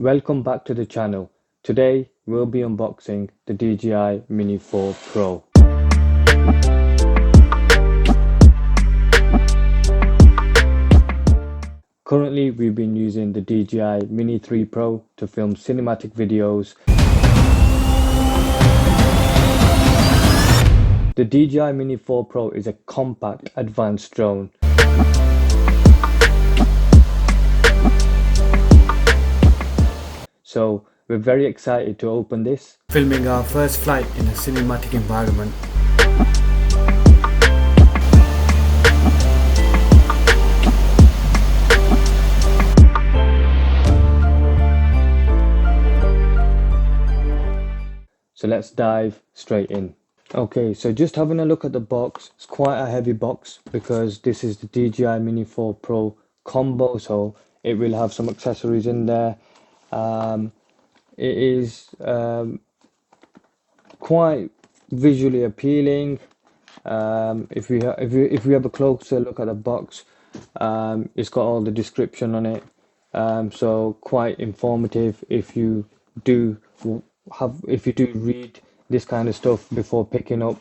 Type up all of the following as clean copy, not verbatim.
Welcome back to the channel. Today we'll be unboxing the DJI Mini 4 Pro. Currently we've been using the DJI Mini 3 Pro to film cinematic videos. The DJI Mini 4 Pro is a compact advanced drone. So we're very excited to open this. Filming our first flight in a cinematic environment. So let's dive straight in. Okay, so just having a look at the box. It's quite a heavy box because this is the DJI Mini 4 Pro combo, so it will have some accessories in there. It is quite visually appealing. If we have a closer look at the box, it's got all the description on it, so quite informative if you do read this kind of stuff before picking up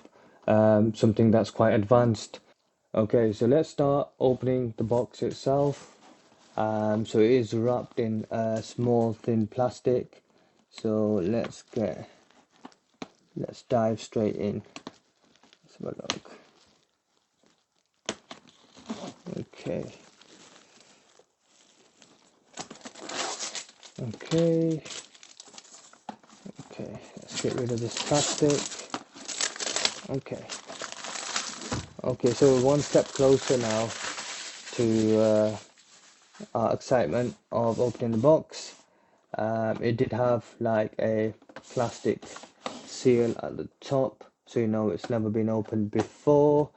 something that's quite advanced. Okay, so let's start opening the box itself. So it is wrapped in small thin plastic. So let's dive straight in. Let's have a look. Okay. Okay, let's get rid of this plastic. Okay, so we're one step closer now to our excitement of opening the box. It did have like a plastic seal at the top, so you know it's never been opened before.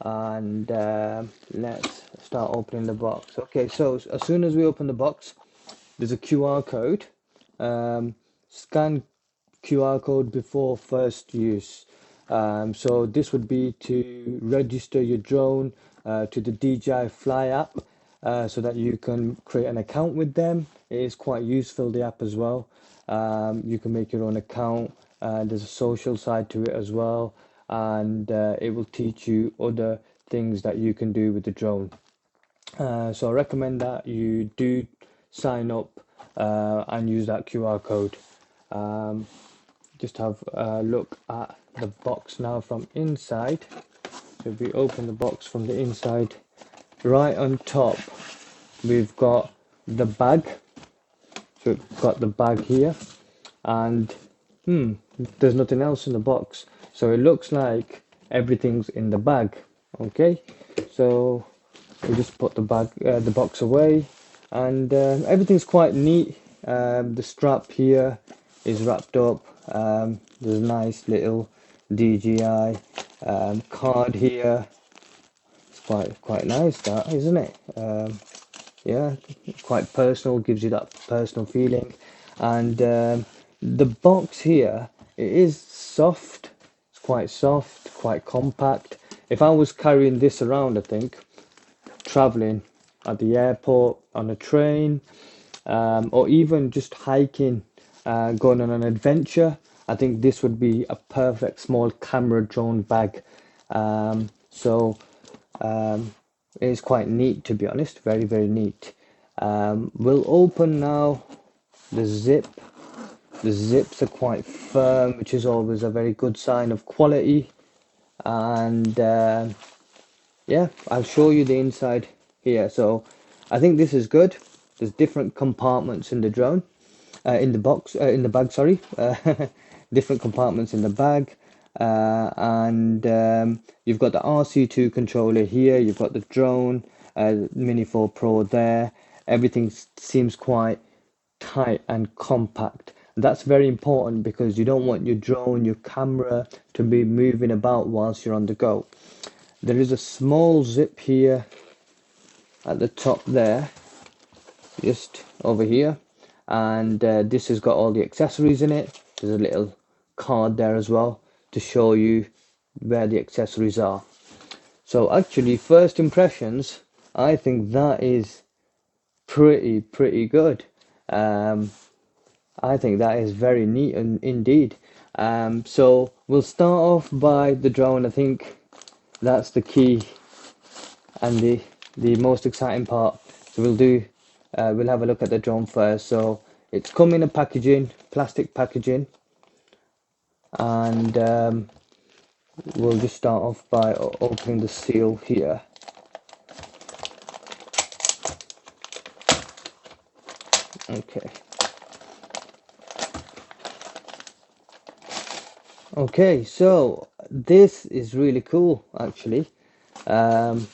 And let's start opening the box. Okay, so as soon as we open the box, there's a QR code. Scan QR code before first use. So this would be to register your drone to the DJI Fly app, so that you can create an account with them. It is quite useful, the app as well. You can make your own account. There's a social side to it as well, and it will teach you other things that you can do with the drone. So I recommend that you do sign up and use that QR code. Just have a look at the box now from inside. So if we open the box from the inside, right on top we've got the bag. So we've got the bag here, and there's nothing else in the box, so it looks like everything's in the bag. Okay, so we just put the box away, and everything's quite neat. The strap here is wrapped up. There's a nice little DJI card here. It's quite nice, that, isn't it? Yeah, quite personal, gives you that personal feeling. And the box here, it is soft. It's quite soft, quite compact. If I was carrying this around, I think, traveling at the airport, on a train, or even just hiking, going on an adventure, I think this would be a perfect small camera drone bag. It is quite neat, to be honest, very neat. We'll open now the zip. The zips are quite firm, which is always a very good sign of quality. And yeah, I'll show you the inside here. So I think this is good. There's different compartments in the drone, in the bag, sorry. Different compartments in the bag. And you've got the RC2 controller here, you've got the drone, Mini 4 Pro there. Everything seems quite tight and compact. That's very important because you don't want your drone, your camera, to be moving about whilst you're on the go. There is a small zip here at the top there, just over here, and this has got all the accessories in it. There's a little card there as well to show you where the accessories are. So actually, first impressions, I think that is pretty good. I think that is very neat and indeed. So we'll start off by the drone. I think that's the key and the most exciting part. So we'll have a look at the drone first. So it's come in a packaging, plastic packaging, and we'll just start off by opening the seal here. Okay. Okay, so this is really cool actually. Um,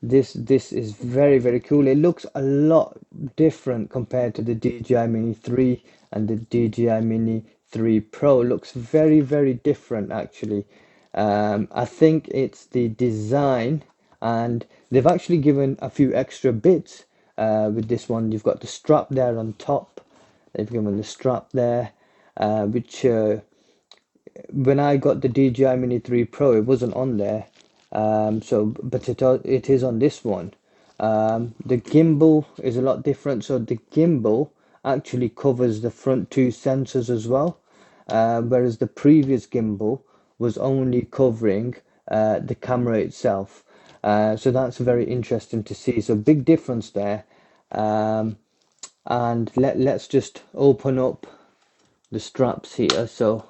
this is very cool. It looks a lot different compared to the DJI Mini 3 and the DJI Mini 3 Pro. It looks very different actually. I think it's the design, and they've actually given a few extra bits with this one. You've got the strap there on top. They've given the strap there, which when I got the DJI Mini 3 Pro, it wasn't on there. But it is on this one. The gimbal is a lot different. So the gimbal actually covers the front two sensors as well, whereas the previous gimbal was only covering the camera itself. So that's very interesting to see. So big difference there. And let's just open up the straps here. So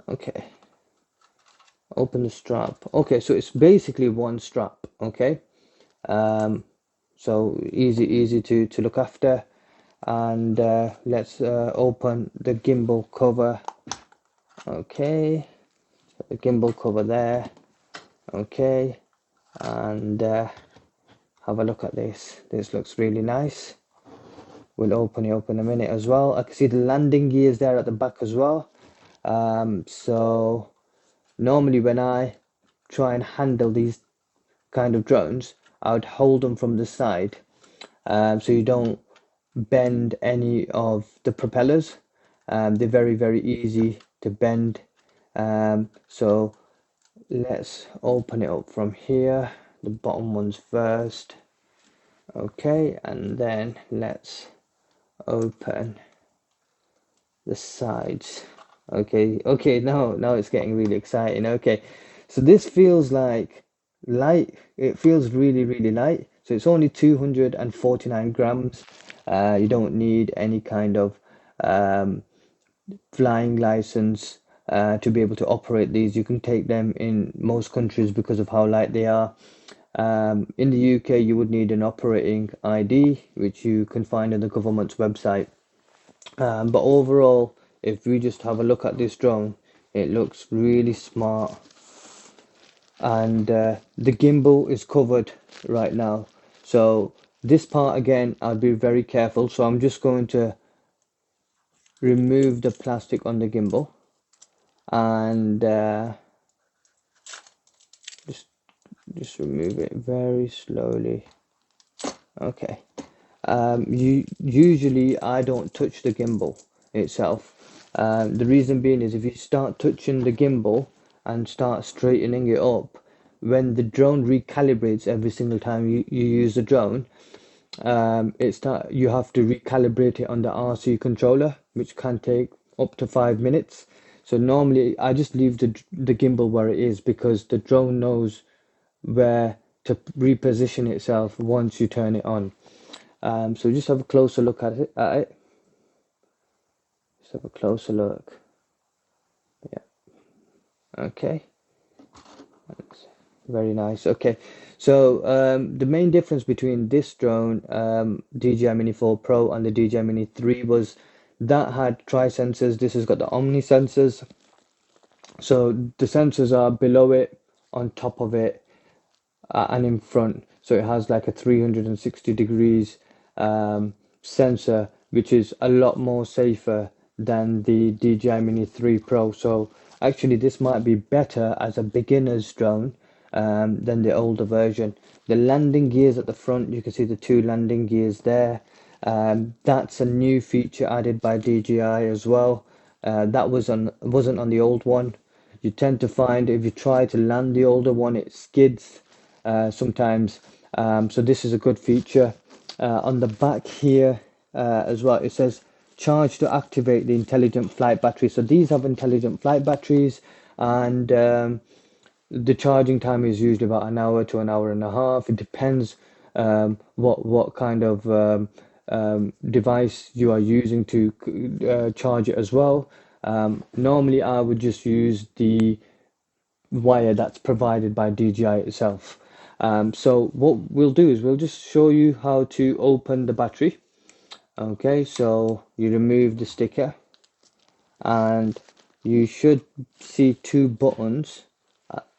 okay, open the strap. Okay, so it's basically one strap. Okay, so easy to look after. And let's open the gimbal cover. Okay, so the gimbal cover there. Okay, and have a look at this. This looks really nice. We'll open it up in a minute as well. I can see the landing gears there at the back as well. So normally when I try and handle these kind of drones, I would hold them from the side, so you don't bend any of the propellers. They're very easy to bend. So let's open it up from here, the bottom ones first. Okay, and then let's open the sides. Okay, now it's getting really exciting. Okay, so this feels like light. It feels really light. So it's only 249 grams. You don't need any kind of um, flying license to be able to operate these. You can take them in most countries because of how light they are. In the UK, you would need an operating ID, which you can find on the government's website. But overall, if we just have a look at this drone, it looks really smart. And the gimbal is covered right now. So this part again, I'll be very careful. So I'm just going to remove the plastic on the gimbal and just remove it very slowly. Okay. Usually I don't touch the gimbal itself. The reason being is if you start touching the gimbal and start straightening it up, when the drone recalibrates every single time you use the drone, you have to recalibrate it on the RC controller, which can take up to 5 minutes. So normally I just leave the gimbal where it is because the drone knows where to reposition itself once you turn it on. So just have a closer look at it. Just have a closer look. Yeah. Okay. That's very nice. Okay. So the main difference between this drone, DJI Mini 4 Pro and the DJI Mini 3 was that had tri-sensors. This has got the Omni sensors. So the sensors are below it, on top of it, and in front. So it has like a 360 degrees sensor, which is a lot more safer than the DJI Mini 3 Pro. So actually this might be better as a beginner's drone than the older version. The landing gears at the front, you can see the two landing gears there. That's a new feature added by DJI as well. That wasn't on the old one. You tend to find if you try to land the older one, it skids sometimes. So this is a good feature. On the back here as well, it says charge to activate the intelligent flight battery. So these have intelligent flight batteries, and the charging time is usually about an hour to an hour and a half. It depends what kind of device you are using to charge it as well. Normally, I would just use the wire that's provided by DJI itself. So what we'll do is we'll just show you how to open the battery. Okay, so you remove the sticker, and you should see two buttons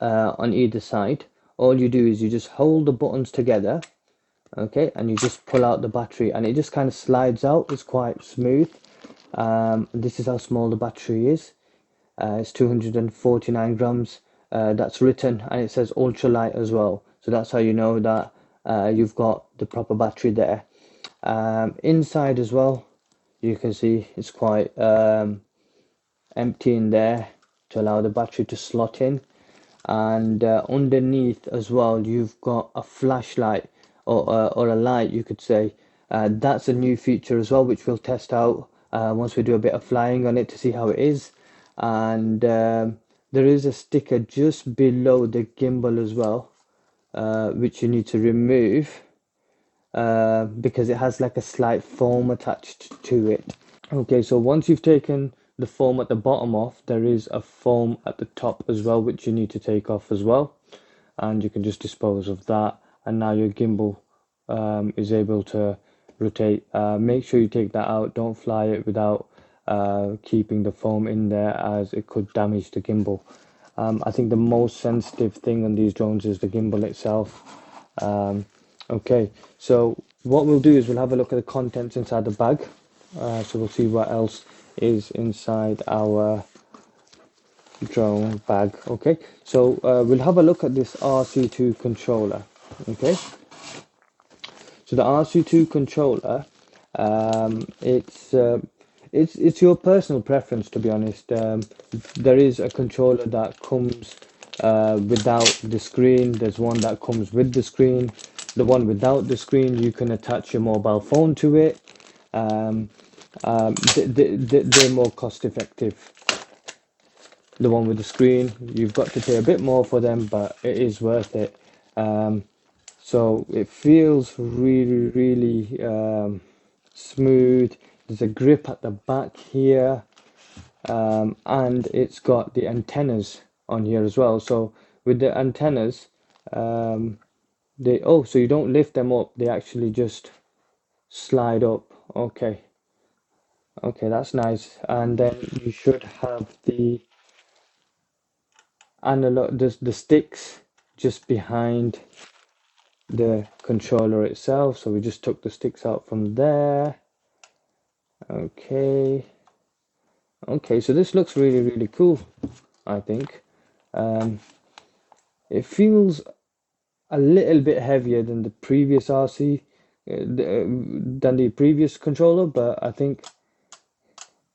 on either side. All you do is you just hold the buttons together, okay, and you just pull out the battery, and it just kind of slides out. It's quite smooth. This is how small the battery is. It's 249 grams. That's written, and it says ultralight as well. So that's how you know that you've got the proper battery there. Inside as well, you can see it's quite empty in there to allow the battery to slot in. And underneath as well, you've got a flashlight, or a light, you could say. That's a new feature as well, which we'll test out once we do a bit of flying on it to see how it is. And there is a sticker just below the gimbal as well, which you need to remove because it has like a slight foam attached to it. Okay, so once you've taken the foam at the bottom off, there is a foam at the top as well, which you need to take off as well. And you can just dispose of that. And now your gimbal is able to rotate. Make sure you take that out. Don't fly it without keeping the foam in there, as it could damage the gimbal. I think the most sensitive thing on these drones is the gimbal itself. Okay, so what we'll do is we'll have a look at the contents inside the bag. So we'll see what else is inside our drone bag. Okay, so we'll have a look at this RC2 controller. Okay, so the RC2 controller, it's your personal preference, to be honest. There is a controller that comes without the screen. There's one that comes with the screen. The one without the screen, you can attach your mobile phone to it. They're more cost effective. The one with the screen, you've got to pay a bit more for them, but it is worth it. So it feels really smooth. There's a grip at the back here, and it's got the antennas on here as well. So with the antennas, so you don't lift them up, they actually just slide up. Okay, that's nice. And then you should have the analog, the sticks just behind the controller itself. So we just took the sticks out from there. Okay, so this looks really cool, I think. It feels a little bit heavier than the previous RC, than the previous controller, but I think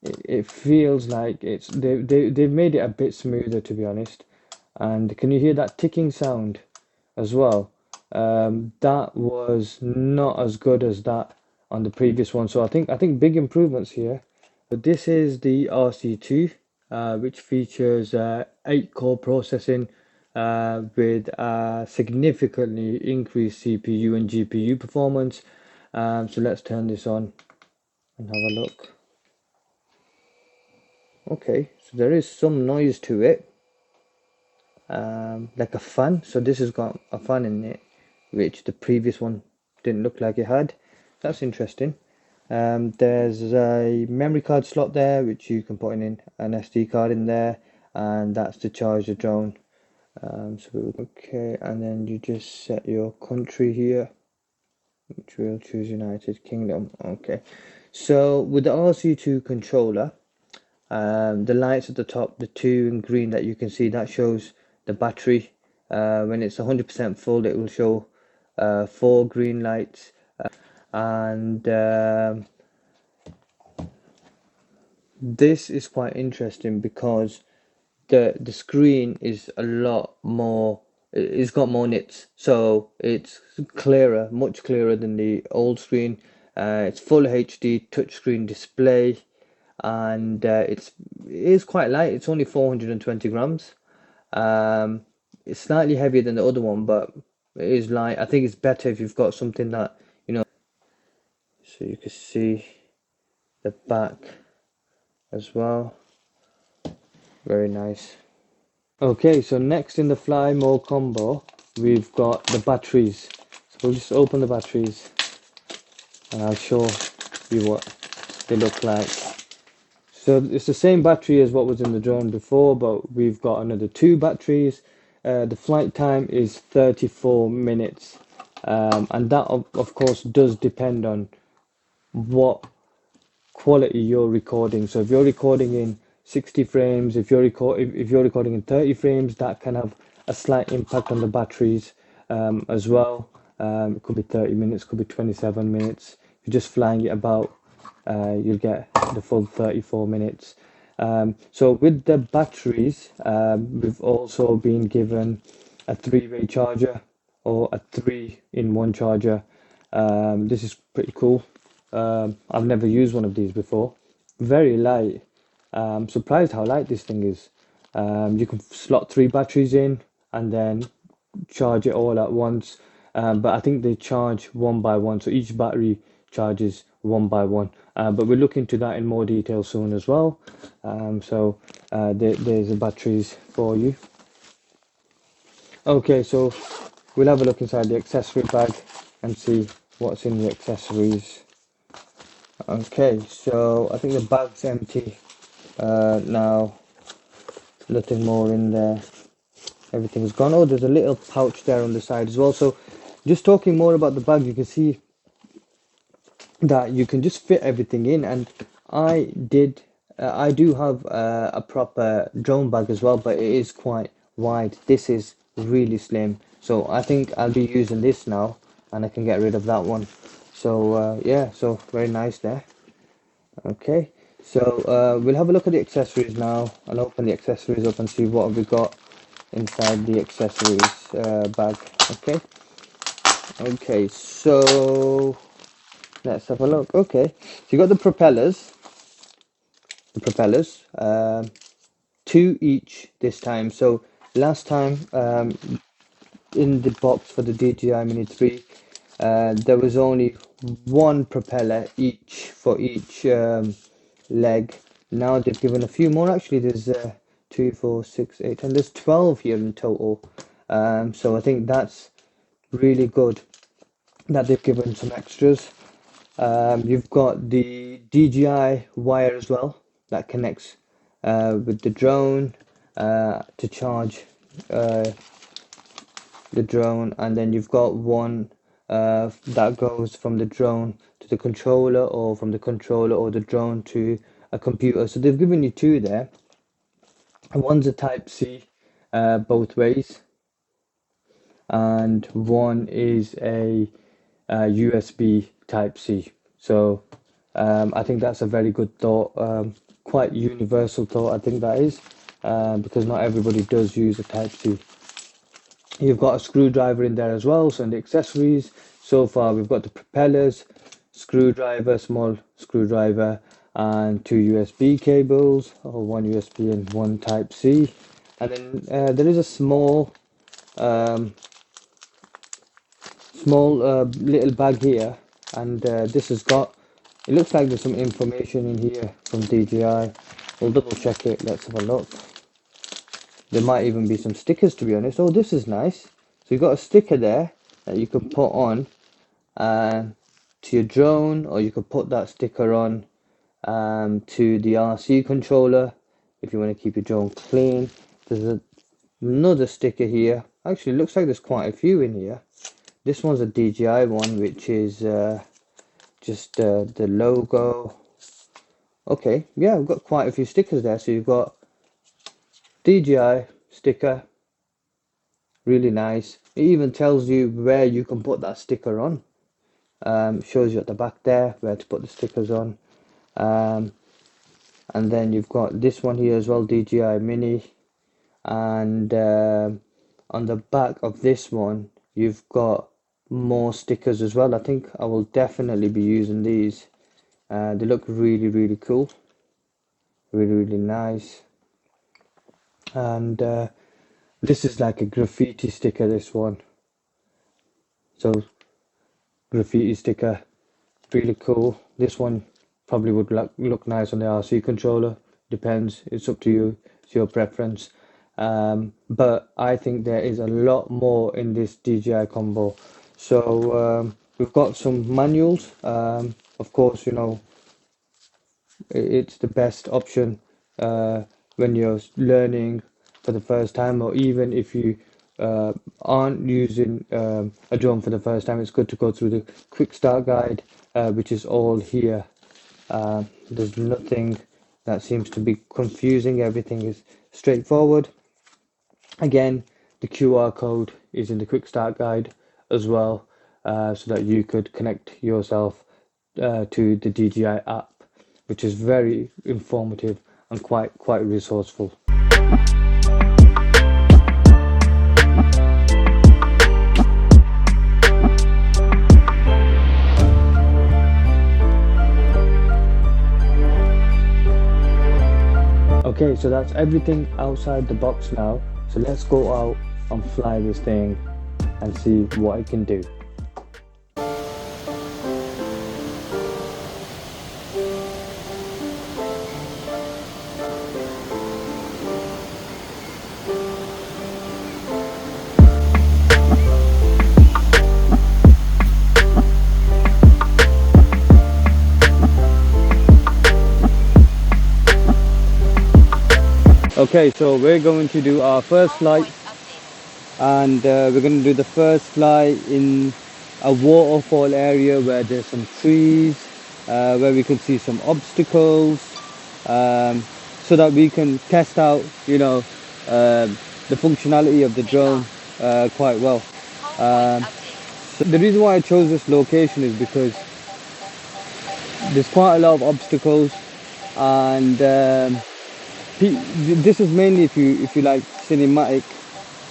it feels like they've made it a bit smoother, to be honest. And can you hear that ticking sound as well? That was not as good as that on the previous one. So I think big improvements here. But this is the RC2, which features 8-core processing with significantly increased CPU and GPU performance. So let's turn this on and have a look. Okay, so there is some noise to it, like a fan. So this has got a fan in it, which the previous one didn't look like it had. That's interesting. There's a memory card slot there, which you can put in an SD card in there, and that's to charge the drone. Okay, and then you just set your country here, which we'll choose United Kingdom. Okay, so with the RC2 controller, the lights at the top, the two in green that you can see, that shows the battery. When it's 100% full, it will show 4 green lights. And this is quite interesting because the screen is a lot more, it's got more nits, so it's clearer, much clearer than the old screen. It's full HD touchscreen display, and it is quite light. It's only 420 grams. Um, it's slightly heavier than the other one, but it is light. I think it's better if you've got something that, so you can see the back as well. Very nice. Okay, so next in the Fly More combo, we've got the batteries. So we'll just open the batteries and I'll show you what they look like. So it's the same battery as what was in the drone before, but we've got another two batteries. The flight time is 34 minutes, and that of course does depend on what quality you're recording. So if you're recording in 60 frames, if you're recording in 30 frames, that can have a slight impact on the batteries as well. It could be 30 minutes, could be 27 minutes. If you're just flying it about, you'll get the full 34 minutes. So with the batteries, we've also been given a three-way charger or a three-in-one charger. This is pretty cool. I've never used one of these before. Very light. I'm surprised how light this thing is. You can slot three batteries in and then charge it all at once. But I think they charge one by one, so each battery charges one by one. But we'll look into that in more detail soon as well. There's the batteries for you. Okay, so we'll have a look inside the accessory bag and see what's in the accessories. Okay, so I think the bag's empty now. Nothing more in there. Everything's gone. Oh, there's a little pouch there on the side as well. So just talking more about the bag, you can see that you can just fit everything in. And I do have a proper drone bag as well, but it is quite wide. This is really slim. So I think I'll be using this now, and I can get rid of that one. So yeah, so very nice there. Okay, so we'll have a look at the accessories now. I'll open the accessories up and see what we got inside the accessories bag. Okay, so let's have a look. Okay, so you got the propellers, two each this time. So last time in the box for the DJI Mini 3, there was only one propeller each for each leg. Now they've given a few more. Actually, there's 2, 4, 6, 8, 10. There's 12 here in total. So I think that's really good that they've given some extras. You've got the DJI wire as well that connects with the drone to charge the drone, and then you've got one that goes from the drone to the controller, or from the controller or the drone to a computer. So they've given you two there. One's a Type C both ways, and one is a USB Type C. So I think that's a very good thought, quite universal thought I think that is, because not everybody does use a Type C. You've got a screwdriver in there as well. So in the accessories, so far we've got the propellers, screwdriver, small screwdriver, and two USB cables, or one USB and one Type C. And then there is a small little bag here, and this has got, it looks like there's some information in here from DJI. We'll double check it. Let's have a look. There might even be some stickers, to be honest. Oh, this is nice. So you've got a sticker there that you can put on to your drone, or you could put that sticker on to the RC controller if you want to keep your drone clean. There's another sticker here. Actually, it looks like there's quite a few in here. This one's a DJI one, which is just the logo. Okay, yeah, we've got quite a few stickers there. So you've got DJI sticker, really nice. It even tells you where you can put that sticker on. Shows you at the back there where to put the stickers on. And then you've got this one here as well, DJI Mini. And on the back of this one, you've got more stickers as well. I think I will definitely be using these. They look really cool, really nice. And this is like a graffiti sticker, this one. So graffiti sticker, really cool. This one probably would look nice on the RC controller. Depends, it's up to you, it's your preference. But I think there is a lot more in this DJI combo. So we've got some manuals. Of course, you know, it's the best option when you're learning for the first time, or even if you aren't using a drone for the first time. It's good to go through the quick start guide, which is all here. There's nothing that seems to be confusing. Everything is straightforward. Again, the QR code is in the quick start guide as well, so that you could connect yourself to the DJI app, which is very informative and quite resourceful. Okay, so that's everything outside the box now. So let's go out and fly this thing and see what it can do. Okay, so we're going to do our first flight, and we're going to do the first flight in a waterfall area where there's some trees, where we can see some obstacles, so that we can test out, you know, the functionality of the drone quite well. So the reason why I chose this location is because there's quite a lot of obstacles, and this is mainly if you like cinematic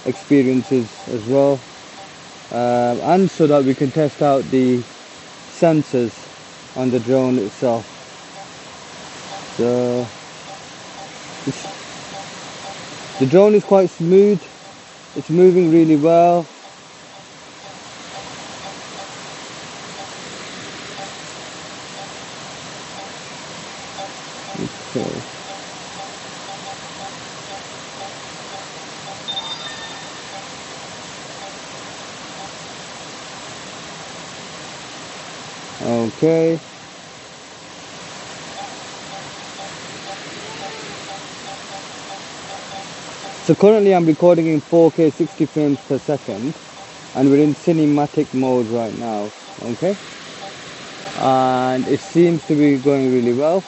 experiences as well, and so that we can test out the sensors on the drone itself. So the drone is quite smooth, it's moving really well. Okay. Okay. So currently I'm recording in 4K 60 frames per second, and we're in cinematic mode right now. Okay. And it seems to be going really well.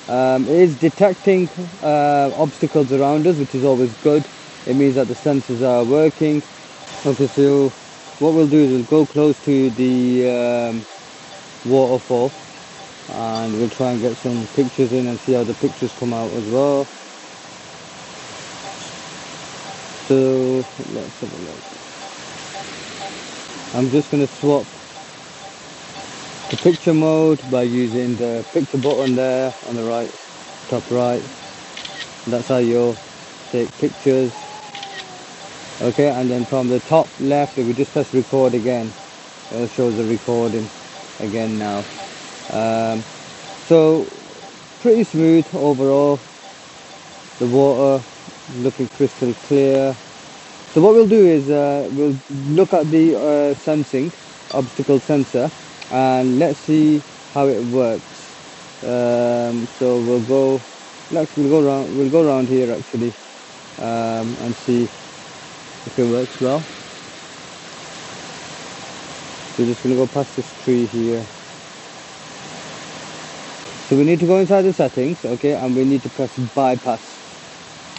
It is detecting obstacles around us, which is always good. It means that the sensors are working. Okay, so what we'll do is we'll go close to the waterfall, and we'll try and get some pictures in and see how the pictures come out as well. So let's have a look. I'm just going to swap the picture mode by using the picture button there on the right, top right. That's how you'll take pictures. Okay, and then from the top left, if we just press record again, it'll show the recording again now. So pretty smooth overall. The water looking crystal clear. So what we'll do is we'll look at the sensing, obstacle sensor, and let's see how it works. So we'll go around here actually, and see if it works well. So we're just going to go past this tree here. So we need to go inside the settings, okay, and we need to press bypass.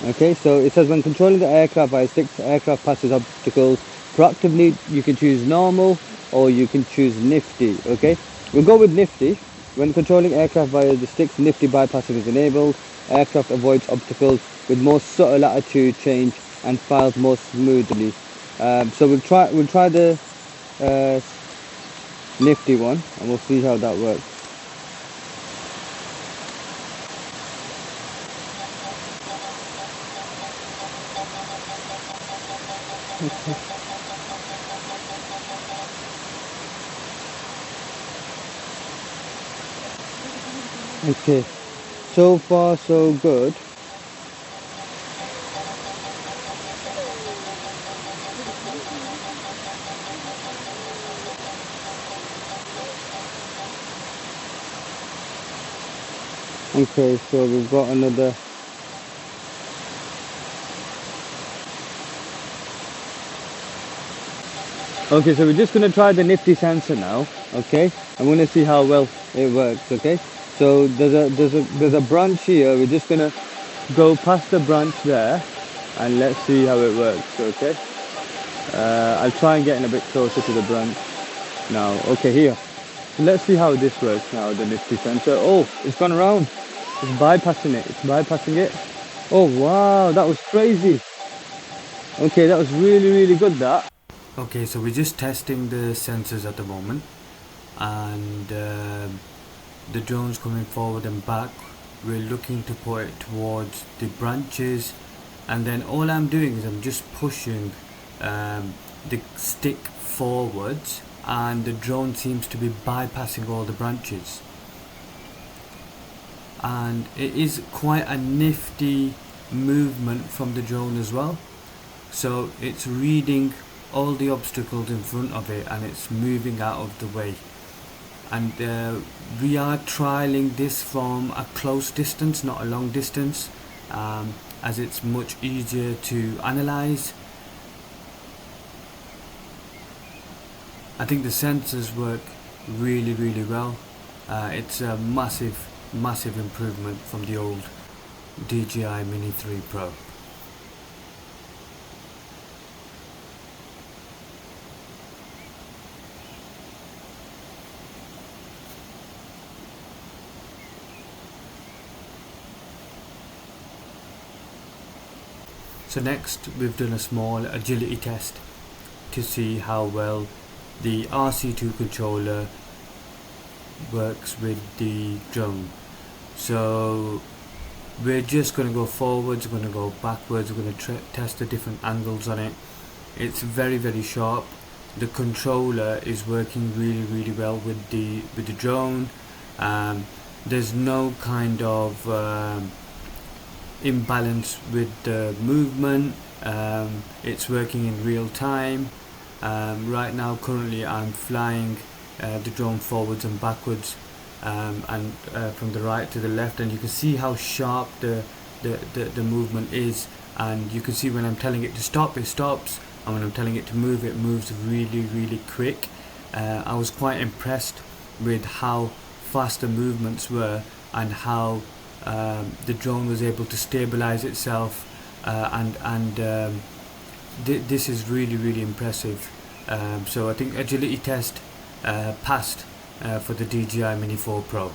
Okay, so it says when controlling the aircraft via sticks, aircraft passes obstacles. Proactively, you can choose normal or you can choose nifty. Okay, we'll go with nifty. When controlling aircraft via the sticks, nifty bypassing is enabled. Aircraft avoids obstacles with more subtle attitude change and files more smoothly. So we'll try the nifty one, and we'll see how that works. Okay, so far so good. Okay, so we've got another. Okay, so we're just gonna try the nifty sensor now. Okay, I'm gonna see how well it works. Okay, so there's a branch here. We're just gonna go past the branch there, and let's see how it works. Okay, I'll try and get in a bit closer to the branch now. Okay, here. So let's see how this works now. The nifty sensor. Oh, it's gone around. It's bypassing it. It's bypassing it. Oh wow, that was crazy. Okay, that was really good. That. Okay, so we're just testing the sensors at the moment, and the drone's coming forward and back. We're looking to put it towards the branches, and then all I'm doing is I'm just pushing the stick forwards, and the drone seems to be bypassing all the branches, and it is quite a nifty movement from the drone as well. So it's reading all the obstacles in front of it, and it's moving out of the way. And we are trialing this from a close distance, not a long distance, as it's much easier to analyze. I think the sensors work really well. It's a massive improvement from the old DJI Mini 3 Pro. So next we've done a small agility test to see how well the RC2 controller works with the drone. So we're just going to go forwards, we're going to go backwards, we're going to test the different angles on it. It's very sharp. The controller is working really well with the drone. There's no kind of imbalance with the movement. It's working in real time. Right now currently I'm flying the drone forwards and backwards, and from the right to the left, and you can see how sharp the movement is, and you can see when I'm telling it to stop, it stops, and when I'm telling it to move, it moves really quick. I was quite impressed with how fast the movements were, and how the drone was able to stabilize itself, this is really impressive. So I think agility test passed for the DJI Mini 4 Pro.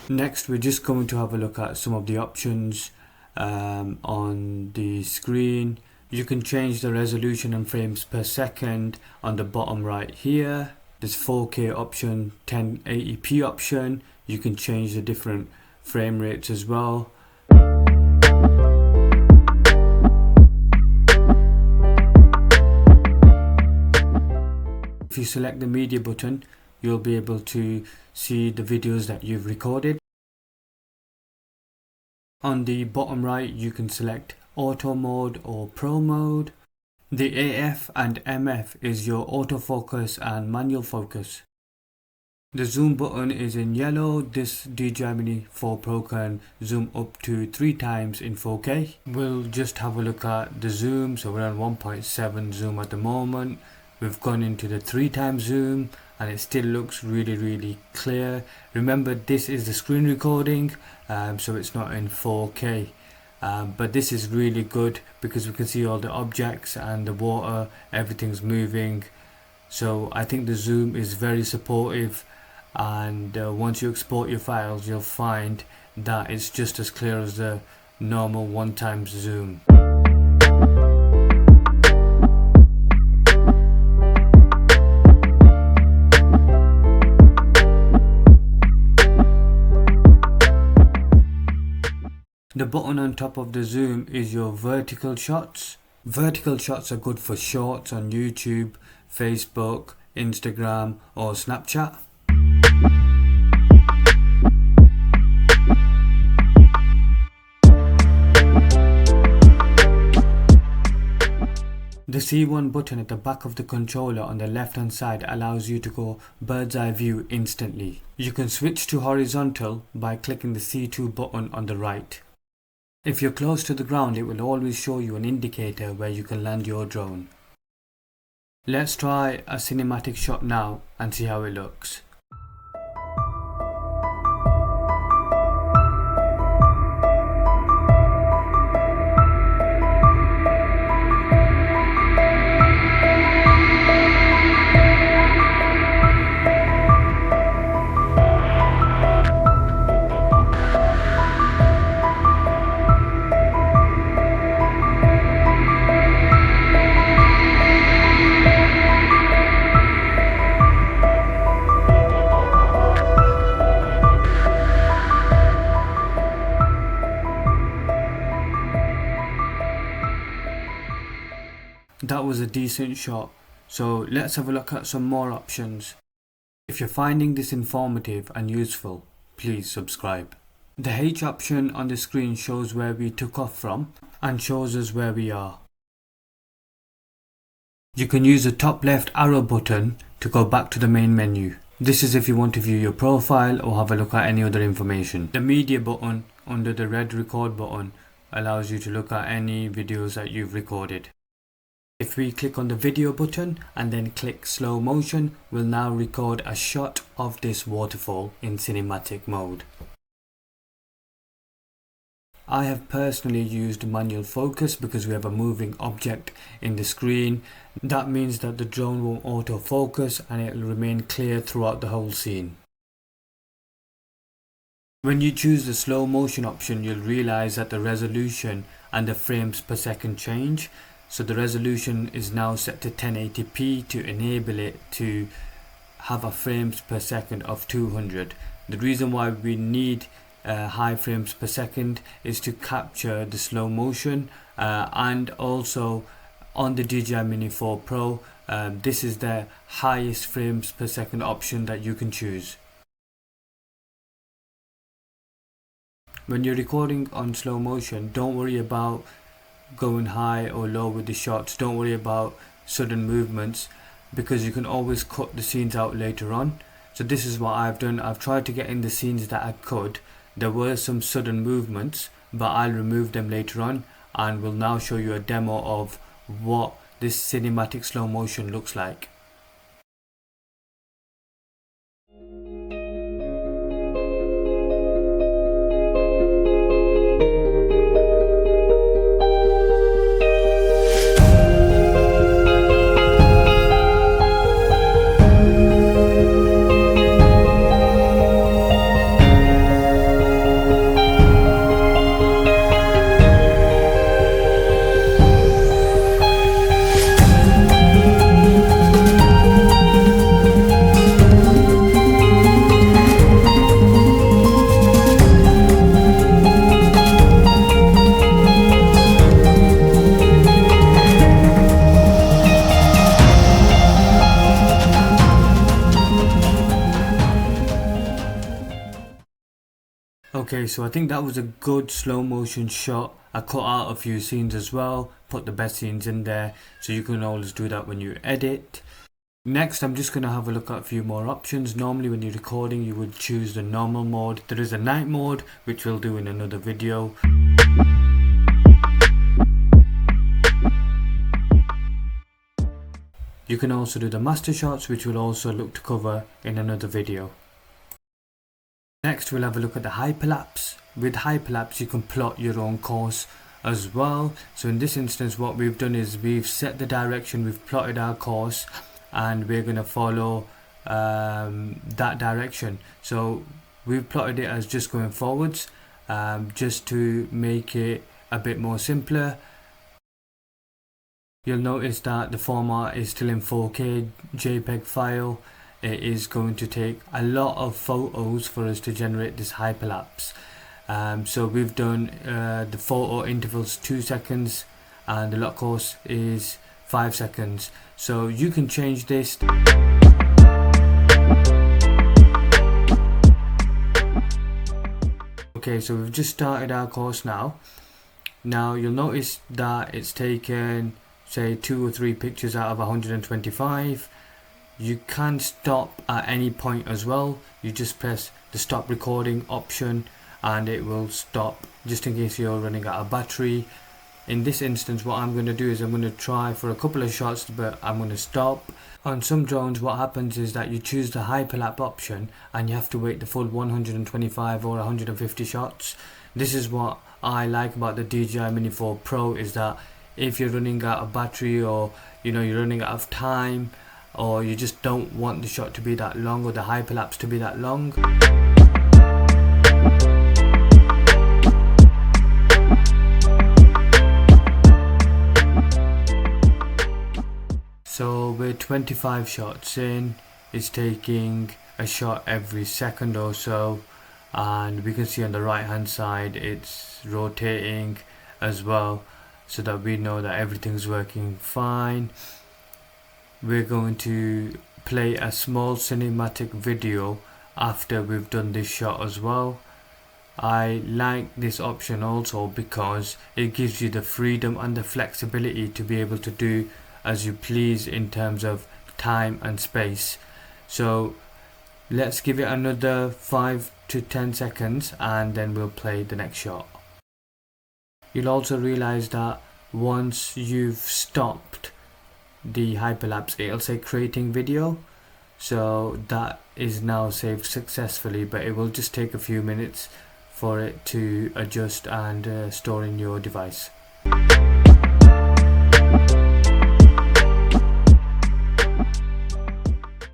Next we're just going to have a look at some of the options on the screen. You can change the resolution and frames per second on the bottom right here. There's 4K option, 1080p option. You can change the different frame rates as well. If you select the media button, you'll be able to see the videos that you've recorded. On the bottom right, you can select auto mode or pro mode. The AF and MF is your autofocus and manual focus. The zoom button is in yellow. This DJI Mini 4 Pro can zoom up to 3 times in 4K. We'll just have a look at the zoom. So we're on 1.7 zoom at the moment. We've gone into the 3 times zoom, and it still looks really clear. Remember, this is the screen recording, so it's not in 4K. But this is really good because we can see all the objects and the water, everything's moving. So I think the zoom is very supportive, and once you export your files, you'll find that it's just as clear as the normal 1 times zoom. The button on top of the zoom is your vertical shots. Vertical shots are good for shorts on YouTube, Facebook, Instagram or Snapchat. The C1 button at the back of the controller on the left hand side allows you to go bird's eye view instantly. You can switch to horizontal by clicking the C2 button on the right. If you're close to the ground, it will always show you an indicator where you can land your drone. Let's try a cinematic shot now and see how it looks. That was a decent shot, so let's have a look at some more options. If you're finding this informative and useful, please subscribe. The H option on the screen shows where we took off from and shows us where we are. You can use the top left arrow button to go back to the main menu. This is if you want to view your profile or have a look at any other information. The media button under the red record button allows you to look at any videos that you've recorded. If we click on the video button and then click slow motion, we'll now record a shot of this waterfall in cinematic mode. I have personally used manual focus because we have a moving object in the screen. That means that the drone won't autofocus and it will remain clear throughout the whole scene. When you choose the slow motion option, you'll realize that the resolution and the frames per second change. So the resolution is now set to 1080p to enable it to have a frames per second of 200. The reason why we need high frames per second is to capture the slow motion, and also on the DJI Mini 4 Pro, this is the highest frames per second option that you can choose. When you're recording on slow motion, don't worry about going high or low with the shots. Don't worry about sudden movements because you can always cut the scenes out later on. So this is what I've done. I've tried to get in the scenes that I could. There were some sudden movements, but I'll remove them later on and will now show you a demo of what this cinematic slow motion looks like. Okay, so I think that was a good slow motion shot. I cut out a few scenes as well, put the best scenes in there, so you can always do that when you edit. Next, I'm just going to have a look at a few more options. Normally when you're recording, you would choose the normal mode. There is a night mode, which we'll do in another video. You can also do the master shots, which we'll also look to cover in another video. Next, we'll have a look at the hyperlapse. With hyperlapse, you can plot your own course as well. So in this instance, what we've done is we've set the direction, we've plotted our course, and we're going to follow that direction. So we've plotted it as just going forwards, just to make it a bit more simpler. You'll notice that the format is still in 4K JPEG file. It is going to take a lot of photos for us to generate this hyperlapse. So we've done the photo intervals 2 seconds and the lock course is 5 seconds. So you can change this. Okay, so we've just started our course now. Now you'll notice that it's taken say 2 or 3 pictures out of 125. You can stop at any point as well. You just press the stop recording option and it will stop, just in case you're running out of battery. In this instance, what I'm going to do is I'm going to try for a couple of shots, but I'm going to stop. On some drones, what happens is that you choose the hyperlapse option and you have to wait the full 125 or 150 shots. This is what I like about the DJI Mini 4 Pro, is that if you're running out of battery, or you're running out of time, or you just don't want the shot to be that long or the hyperlapse to be that long, so we're 25 shots in. It's taking a shot every second or so, and we can see on the right hand side it's rotating as well, so that we know that everything's working fine. We're going to play a small cinematic video after we've done this shot as well. I like this option also because it gives you the freedom and the flexibility to be able to do as you please in terms of time and space. So let's give it another 5 to 10 seconds and then we'll play the next shot. You'll also realize that once you've stopped the hyperlapse, it'll say creating video, so that is now saved successfully, but it will just take a few minutes for it to adjust and store in your device.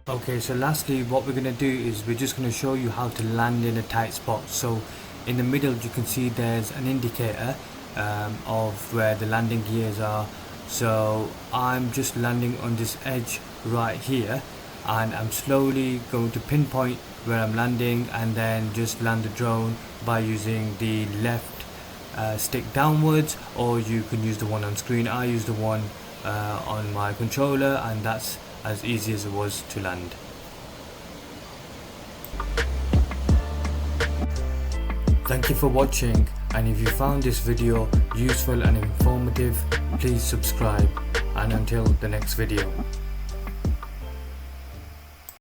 Okay, so lastly what we're going to do is we're just going to show you how to land in a tight spot. So in the middle you can see there's an indicator of where the landing gears are. So I'm just landing on this edge right here, and I'm slowly going to pinpoint where I'm landing and then just land the drone by using the left stick downwards, or you can use the one on screen. I use the one on my controller, and that's as easy as it was to land. Thank you for watching, and if you found this video useful and informative, please subscribe, and until the next video.